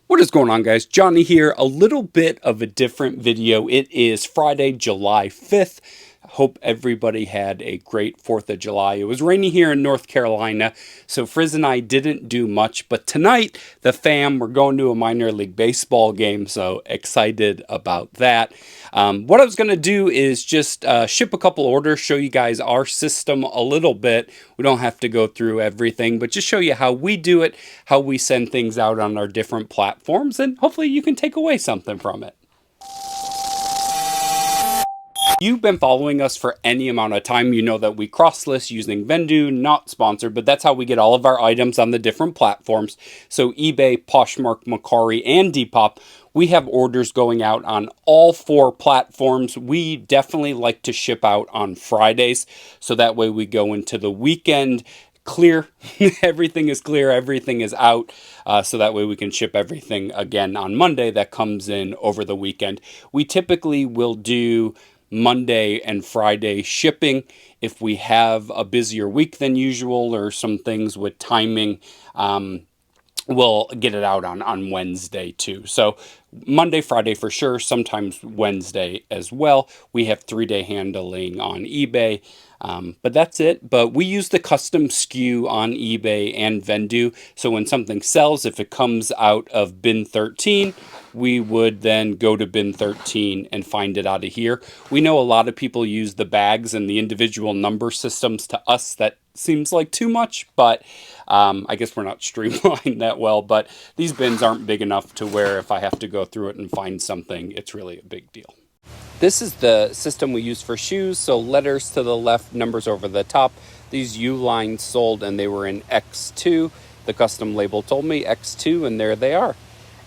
What is going on, guys? Johnny here. A little bit of a different video. It is Friday, July 5th. Hope everybody had a great 4th of July. It was rainy here in North Carolina, so Frizz and I didn't do much. But tonight, the fam, we're going to a minor league baseball game, so excited about that. What I was going to do is just ship a couple orders, show you guys our system a little bit. We don't have to go through everything, but just show you how we do it, how we send things out on our different platforms, and hopefully you can take away something from it. You've been following us for any amount of time. You know that we cross-list using Vendoo, not sponsored, but that's how we get all of our items on the different platforms. So eBay, Poshmark, Mercari, and Depop. We have orders going out on all 4 platforms. We definitely like to ship out on Fridays, so that way we go into the weekend clear. Everything is clear, everything is out, so that way we can ship everything again on Monday that comes in over the weekend. We typically will do Monday and Friday shipping. If we have a busier week than usual or some things with timing, we'll get it out on Wednesday too. So Monday, Friday for sure, sometimes Wednesday as well. We have 3-day handling on eBay, but that's it. But we use the custom SKU on eBay and Vendoo. So when something sells, if it comes out of bin 13, we would then go to bin 13 and find it out of here. We know a lot of people use the bags and the individual number systems. To us, that seems like too much, but I guess we're not streamlined that well. But these bins aren't big enough to where if I have to go through it and find something, it's really a big deal. This is the system we use for shoes. So letters to the left, numbers over the top. These U lines sold and they were in X2. The custom label told me X2, and there they are.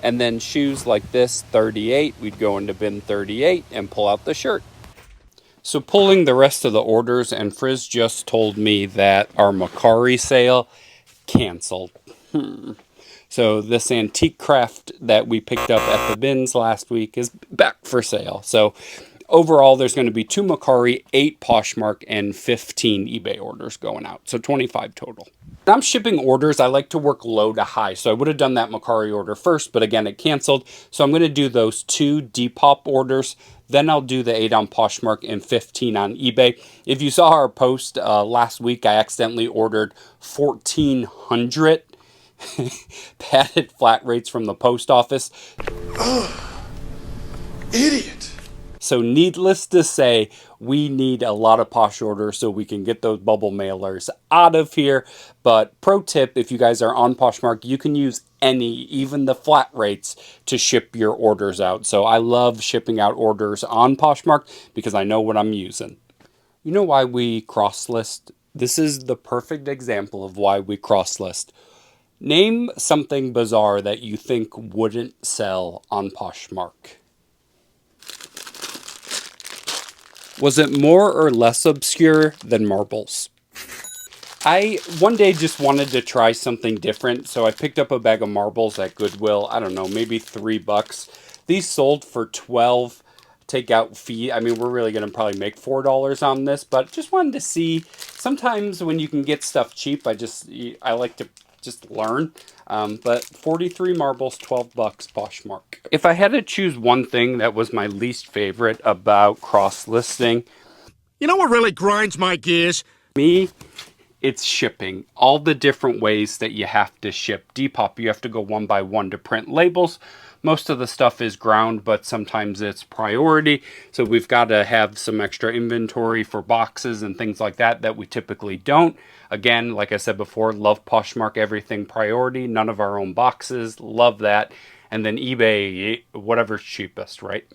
And then shoes like this, 38, we'd go into bin 38 and pull out the shirt. So pulling the rest of the orders, and Frizz just told me that our Mercari sale canceled. So this antique craft that we picked up at the bins last week is back for sale. So overall, there's going to be 2 Mercari, 8 Poshmark, and 15 eBay orders going out. So 25 total. When I'm shipping orders, I like to work low to high. So I would have done that Mercari order first, but again, it canceled. So I'm going to do those 2 Depop orders. Then I'll do the 8 on Poshmark and 15 on eBay. If you saw our post last week, I accidentally ordered 1,400 padded flat rates from the post office. Oh, idiot. So needless to say, we need a lot of Posh orders so we can get those bubble mailers out of here. But pro tip, if you guys are on Poshmark, you can use any, even the flat rates, to ship your orders out. So I love shipping out orders on Poshmark because I know what I'm using. You know why we cross-list? This is the perfect example of why we cross-list. Name something bizarre that you think wouldn't sell on Poshmark. Was it more or less obscure than marbles? I one day just wanted to try something different, so I picked up a bag of marbles at Goodwill. I don't know, maybe $3. These sold for $12. Takeout fee. I mean, we're really going to probably make $4 on this, but just wanted to see. Sometimes when you can get stuff cheap, I like to just learn. But 43 marbles, $12 Poshmark. If I had to choose one thing that was my least favorite about cross-listing, You know what really grinds my gears? me, it's shipping. All the different ways that you have to ship. Depop, you have to go one by one to print labels. Most of the stuff is ground, but sometimes it's priority. So we've got to have some extra inventory for boxes and things like that that we typically don't. Again, like I said before, love Poshmark, everything priority. None of our own boxes. Love that. And then eBay, whatever's cheapest, right?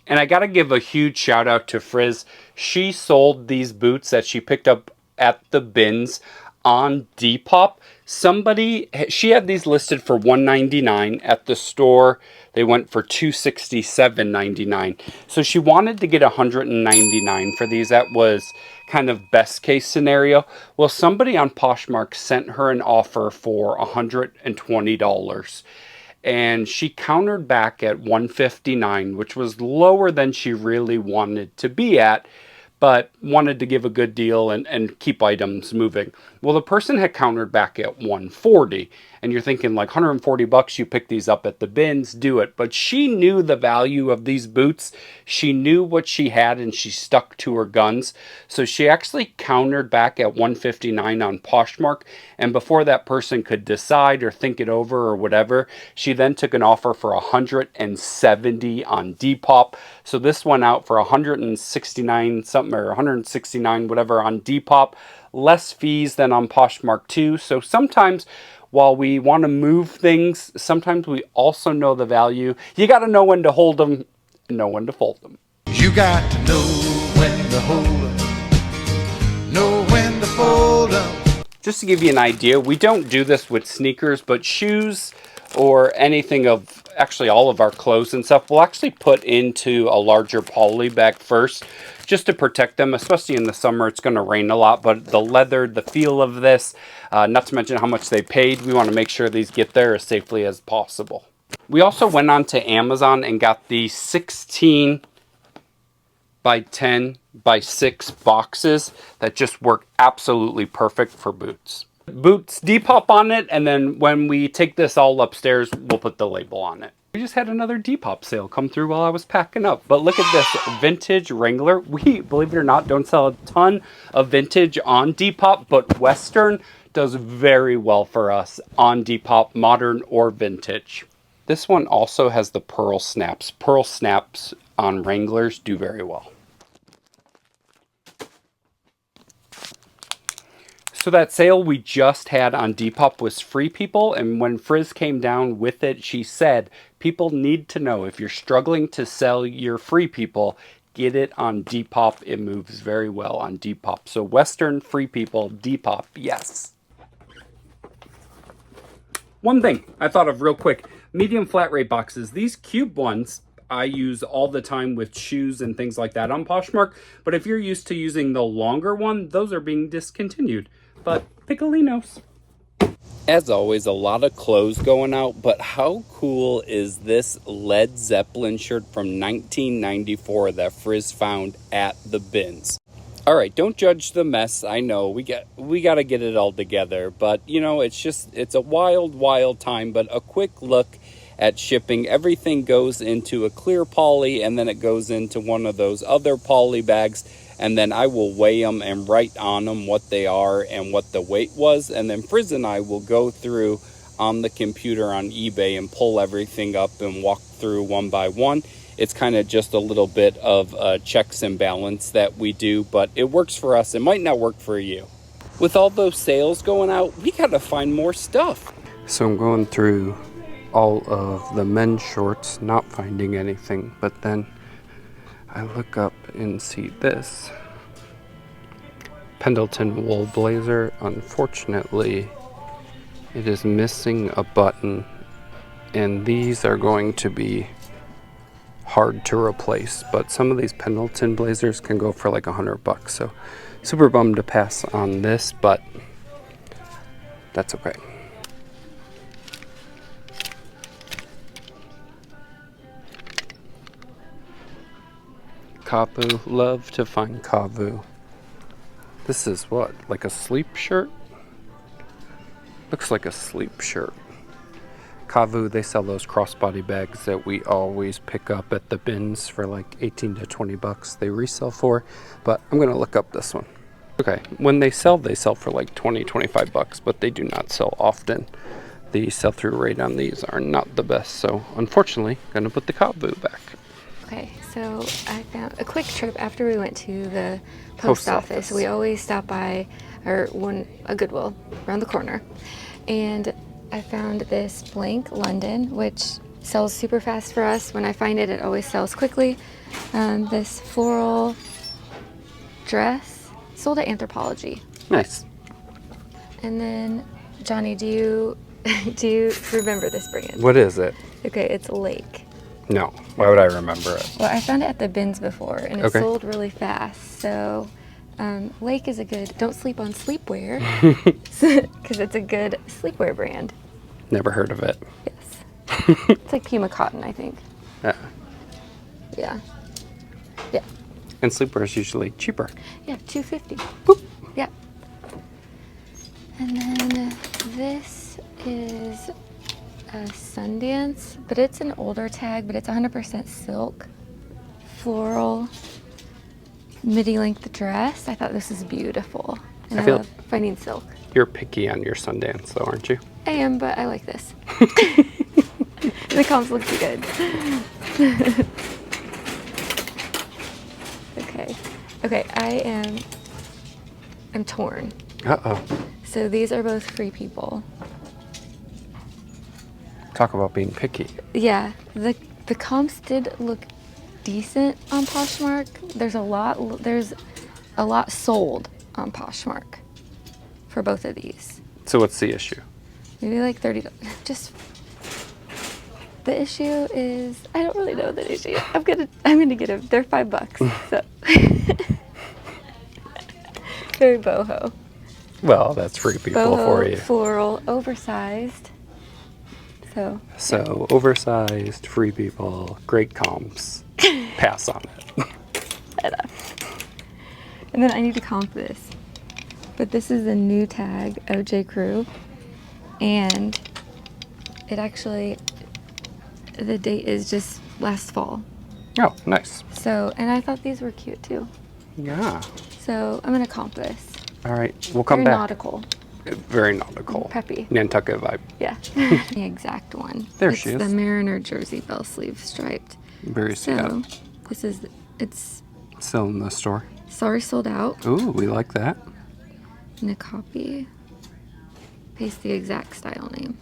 And I got to give a huge shout out to Frizz. She sold these boots that she picked up at the bins on Depop. She had these listed for $199 at the store. They went for $267.99. So she wanted to get $199 for these. That was kind of best case scenario. Well, somebody on Poshmark sent her an offer for $120. And she countered back at $159, which was lower than she really wanted to be at. But wanted to give a good deal and keep items moving. Well, the person had countered back at 140, and you're thinking like 140 bucks, you pick these up at the bins, do it. But she knew the value of these boots. She knew what she had, and she stuck to her guns. So she actually countered back at 159 on Poshmark, and before that person could decide or think it over or whatever, she then took an offer for 170 on Depop. So this went out for 169 something, or 169 whatever on Depop, less fees than on Poshmark too. So sometimes while we want to move things, sometimes we also know the value. You got to know when to hold them and know when to fold them. You got to know when to hold 'em, know when to fold 'em. Just to give you an idea, we don't do this with sneakers, but shoes or anything of, actually all of our clothes and stuff, we'll actually put into a larger poly bag first, just to protect them, especially in the summer. It's going to rain a lot, but the leather, the feel of this, not to mention how much they paid, we want to make sure these get there as safely as possible. We also went on to Amazon and got the 16 by 10 by 6 boxes that just work absolutely perfect for boots. Boots Depop on it, and then when we take this all upstairs, we'll put the label on it. We just had another Depop sale come through while I was packing up. But look at this vintage Wrangler. We, believe it or not, don't sell a ton of vintage on Depop, but Western does very well for us on Depop, modern or vintage. This one also has the pearl snaps. Pearl snaps on Wranglers do very well. So that sale we just had on Depop was Free People, and when Frizz came down with it, she said, people need to know if you're struggling to sell your Free People, get it on Depop. It moves very well on Depop. So Western, Free People, Depop, yes. One thing I thought of real quick, medium flat rate boxes. These cube ones I use all the time with shoes and things like that on Poshmark, but if you're used to using the longer one, those are being discontinued. But Piccolinos. As always, a lot of clothes going out, but how cool is this Led Zeppelin shirt from 1994 that Frizz found at the bins? All right, don't judge the mess. I know we got to get it all together, but you know, it's a wild time. But a quick look at shipping. Everything goes into a clear poly, and then it goes into one of those other poly bags, and then I will weigh them and write on them what they are and what the weight was, and then Frizz and I will go through on the computer on eBay and pull everything up and walk through one by one. It's kind of just a little bit of checks and balance that we do, but it works for us. It might not work for you. With all those sales going out, we got to find more stuff. So I'm going through all of the men's shorts, not finding anything, but then I look up and see this Pendleton wool blazer. Unfortunately, it is missing a button, and these are going to be hard to replace, but some of these Pendleton blazers can go for like $100, so super bummed to pass on this, but that's okay. Kavu, love to find Kavu. This is what, like a sleep shirt? Looks like a sleep shirt. Kavu, they sell those crossbody bags that we always pick up at the bins for like 18 to 20 bucks. They resell for, but I'm gonna look up this one. Okay, when they sell for like 20, 25 bucks, but they do not sell often. The sell-through rate on these are not the best, so unfortunately, gonna put the Kavu back. Okay, so I found a quick trip after we went to the post office. We always stop by a Goodwill around the corner, and I found this blank London, which sells super fast for us. When I find it, it always sells quickly. This floral dress sold at Anthropologie. Nice. And then, Johnny, do you remember this brand? What is it? Okay, it's Lake. No, why would I remember it? Well, I found it at the bins before, and it sold really fast. So, Lake is a good, don't sleep on sleepwear, because it's a good sleepwear brand. Never heard of it. Yes. It's like Puma cotton, I think. Yeah. Yeah. Yeah. And sleepwear is usually cheaper. Yeah, $2.50. Boop. Yeah. And then this is a Sundance, but it's an older tag, but it's 100% silk, floral, midi-length dress. I thought this is beautiful. And I love finding silk. You're picky on your Sundance though, aren't you? I am, but I like this. The comps look good. Okay, I'm torn. Uh-oh. So these are both Free People. Talk about being picky. Yeah, the comps did look decent on Poshmark. There's a lot sold on Poshmark for both of these. So what's the issue? Maybe like $30. Just the issue is I don't really know the issue. I'm gonna get them. They're $5, so very boho. Well, that's Free People Boho, for you. floral, oversized. So oversized, Free People, great comps. Pass on it. And then I need to comp this. But this is a new tag, OJ Crew. And it actually, the date is just last fall. Oh, nice. So, and I thought these were cute too. Yeah. So I'm gonna comp this. All right, we'll come Very back. nautical. Very nautical. Peppy. Nantucket vibe. Yeah. The exact one. There she It's is. the Mariner jersey bell sleeve striped. Very So sad. it's Still in the store. sorry sold out. Ooh, we like that. And a copy. Paste the exact style name.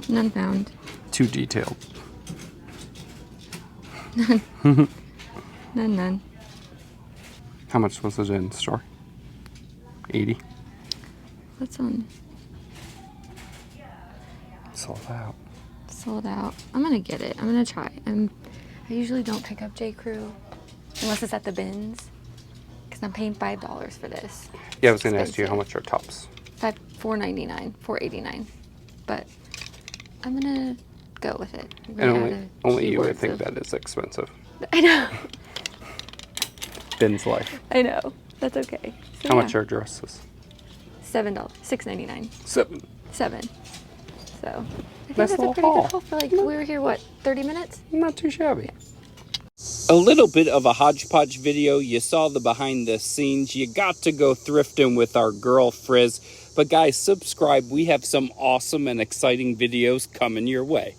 None found. Too detailed. None. How much was it in the store? 80. What's on? Sold out. Sold out. I'm gonna get it. I'm gonna try. I usually don't pick up J. Crew unless it's at the bins because I'm paying $5 for this. Yeah, I was going to ask you how much are tops. $4.99, $4.89, but I'm gonna go with it. I'm And gonna add a only you would keywords think of- that is expensive. I know. Ben's life. I know. That's okay. So, How yeah. much are dresses? $7, $6.99, 7. $7. So I think Nice that's a little pretty haul. good haul for like we were here 30 minutes? Not too shabby. A little bit of a hodgepodge video. You saw the behind the scenes. You got to go thrifting with our girl Frizz. But guys, subscribe. We have some awesome and exciting videos coming your way.